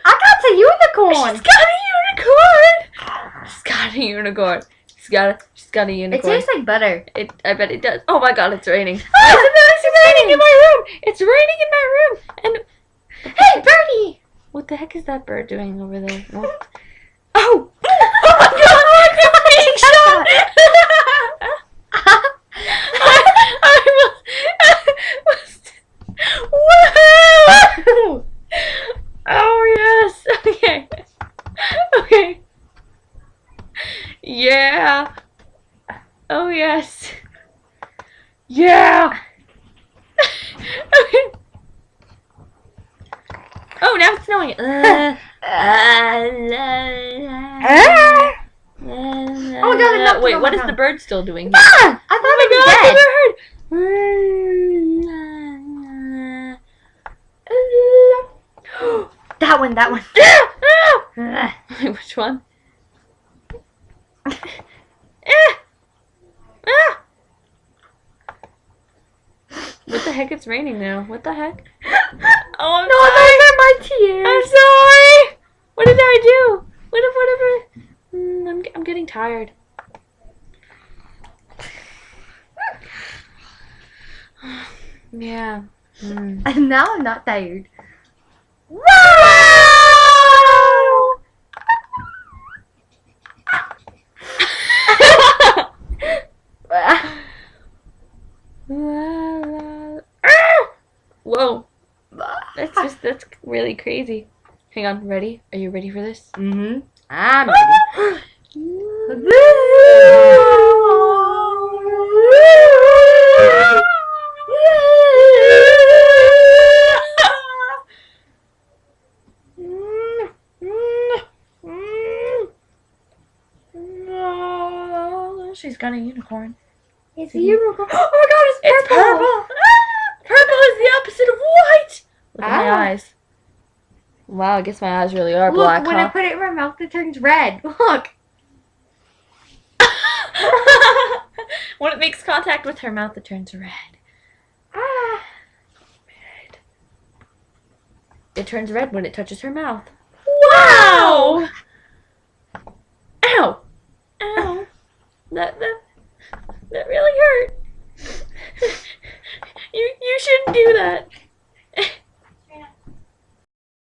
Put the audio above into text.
I got a unicorn. She's got a unicorn. She's got a unicorn. She's got a unicorn. It tastes like butter. I bet it does. Oh my god, it's raining. It's raining in my room. It's raining in my room. And Hey, birdie! what the heck is that bird doing over there? What? Oh! Oh my god! I'm being shot! Woohoo! Oh yes! Okay. Okay. Yeah. Oh yes. Yeah. Okay. Oh, now it's snowing. Oh my god, it wait, what is down. the bird still doing here? Ah! I thought it was dead. That one. Wait, which one? What the heck? It's raining now. What the heck? Oh, I'm sorry. Those are my tears. I'm sorry. What did I do? Whatever. I'm getting tired. Yeah. And now I'm not tired. Whoa. That's really crazy. Hang on, ready? Are you ready for this? Mm-hmm. I'm ready. She's got a unicorn. It's a unicorn. Oh my god, it's purple. Purple. Purple is the opposite of white. Look at my eyes. Wow, I guess my eyes really are black. Look, when I put it in my mouth, it turns red. Look. When it makes contact with her mouth, it turns red. Ah. Red. It turns red when it touches her mouth. Wow. Ow! Ow! That really hurt. You shouldn't do that.